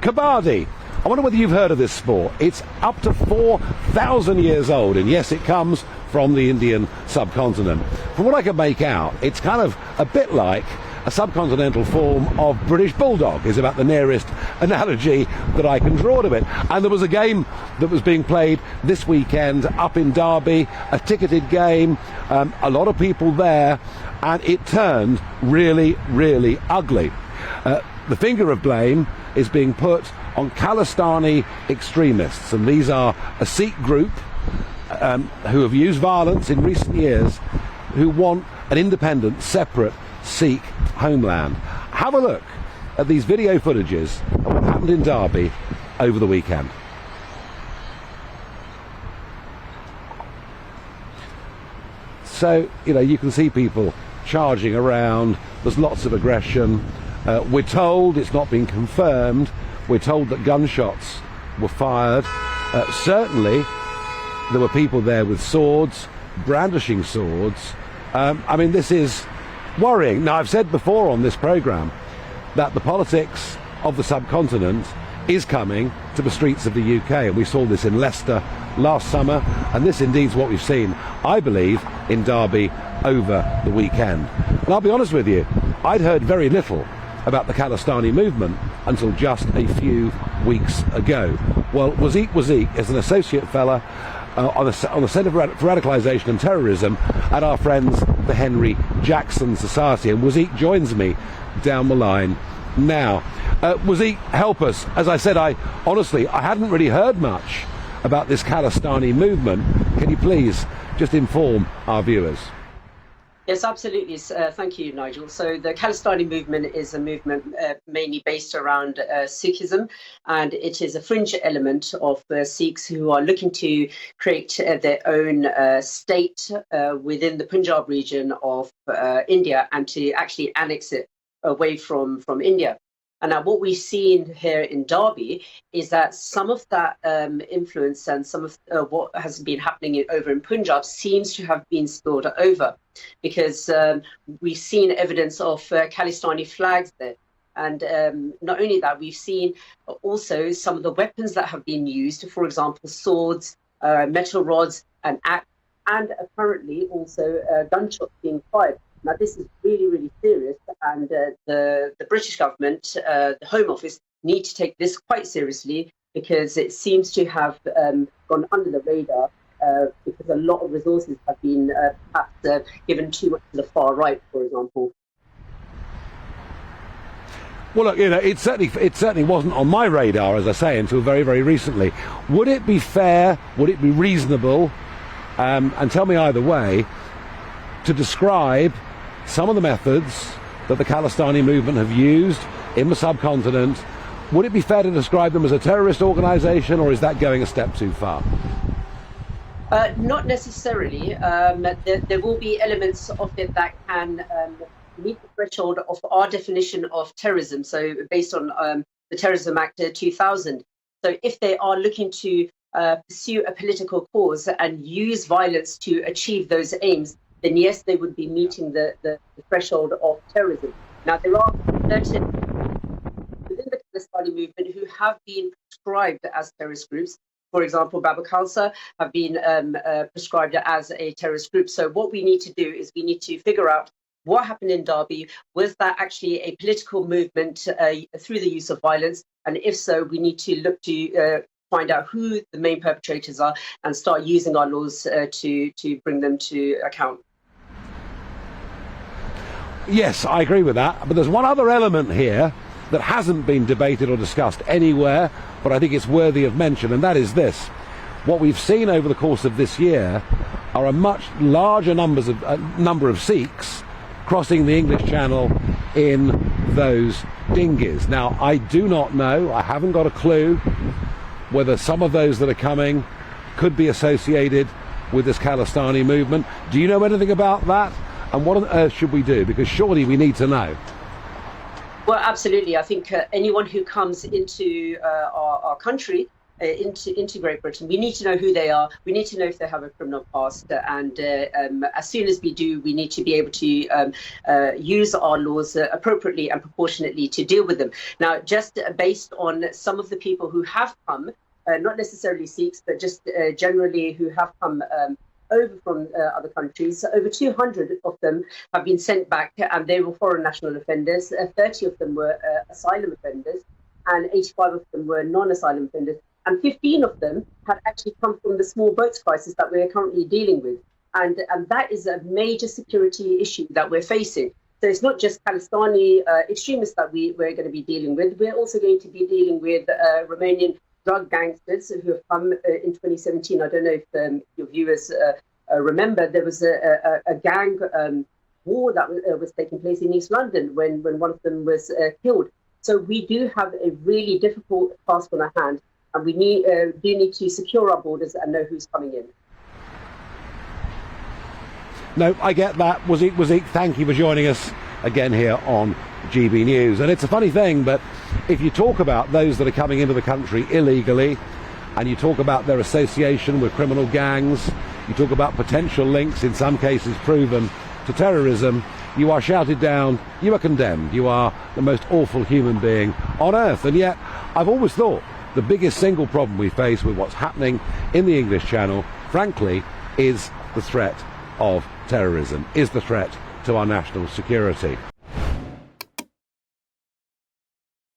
Kabaddi. I wonder whether you've heard of this sport. It's up to 4,000 years old, and yes, it comes from the Indian subcontinent. From what I can make out, it's kind of a bit like a subcontinental form of British Bulldog, is about the nearest analogy that I can draw to it. And there was a game that was being played this weekend up in Derby, a ticketed game, a lot of people there, and it turned really, really ugly. The finger of blame is being put on Khalistani extremists, and these are a Sikh group who have used violence in recent years, who want an independent, separate Sikh homeland. Have a look at these video footages of what happened in Derby over the weekend. So, you can see people charging around, there's lots of aggression. We're told, it's not been confirmed, we're told that gunshots were fired. Certainly there were people there with swords, brandishing swords. This is worrying. Now, I've said before on this programme that the politics of the subcontinent is coming to the streets of the UK, and we saw this in Leicester last summer, and this indeed is what we've seen, I believe, in Derby over the weekend. And I'll be honest with you, I'd heard very little about the Khalistani movement until just a few weeks ago. Well, Wasiq Wasiq is an associate fellow on the Centre for Radicalisation and Terrorism at our friends the Henry Jackson Society, and Wasiq joins me down the line now. Wasiq, help us. As I said, I hadn't really heard much about this Khalistani movement. Can you please just inform our viewers? Yes, absolutely. Thank you, Nigel. So the Khalistani movement is a movement mainly based around Sikhism, and it is a fringe element of Sikhs who are looking to create their own state within the Punjab region of India, and to actually annex it away from India. And now what we've seen here in Derby is that some of that influence and some of what has been happening over in Punjab seems to have been spilled over, because we've seen evidence of Khalistani flags there. And not only that, we've seen also some of the weapons that have been used, for example, swords, metal rods, and axe, and apparently also gunshots being fired. Now, this is really, really serious, and the British government, the Home Office, need to take this quite seriously, because it seems to have gone under the radar, because a lot of resources have been perhaps given too much to the far right, for example. Well, look, it certainly wasn't on my radar, as I say, until very, very recently. Would it be fair, would it be reasonable, and tell me either way, to describe some of the methods that the Khalistani movement have used in the subcontinent? Would it be fair to describe them as a terrorist organisation, or is that going a step too far? Not necessarily. There will be elements of it that can meet the threshold of our definition of terrorism, so based on the Terrorism Act 2000. So if they are looking to pursue a political cause and use violence to achieve those aims, then yes, they would be meeting the threshold of terrorism. Now, there are certain within the Khalistani movement who have been prescribed as terrorist groups. For example, Baba Khalsa have been prescribed as a terrorist group. So what we need to do is we need to figure out what happened in Derby. Was that actually a political movement through the use of violence? And if so, we need to look to find out who the main perpetrators are and start using our laws to bring them to account. Yes, I agree with that. But there's one other element here that hasn't been debated or discussed anywhere, but I think it's worthy of mention, and that is this. What we've seen over the course of this year are a much larger number of Sikhs crossing the English Channel in those dinghies. Now, I do not know, I haven't got a clue, whether some of those that are coming could be associated with this Khalistani movement. Do you know anything about that? And what on earth should we do? Because surely we need to know. Well, absolutely. I think anyone who comes into our country into Great Britain, we need to know who they are. We need to know if they have a criminal past, and as soon as we do, we need to be able to use our laws appropriately and proportionately to deal with them. Now, just based on some of the people who have come, not necessarily Sikhs, but just generally who have come over from other countries, over 200 of them have been sent back, and they were foreign national offenders. 30 of them were asylum offenders, and 85 of them were non-asylum offenders. And 15 of them had actually come from the small boats crisis that we're currently dealing with. And that is a major security issue that we're facing. So it's not just Khalistani extremists that we're going to be dealing with. We're also going to be dealing with Romanian drug gangsters who have come in 2017. I don't know if your viewers remember, there was a gang war that was taking place in East London when one of them was killed. So we do have a really difficult task on our hand. And we do need to secure our borders and know who's coming in. No, I get that. Wasiq, thank you for joining us again here on GB News. And it's a funny thing, but if you talk about those that are coming into the country illegally, and you talk about their association with criminal gangs, you talk about potential links, in some cases proven, to terrorism, you are shouted down, you are condemned, you are the most awful human being on earth. And yet, I've always thought the biggest single problem we face with what's happening in the English Channel, frankly, is the threat of terrorism, is the threat to our national security.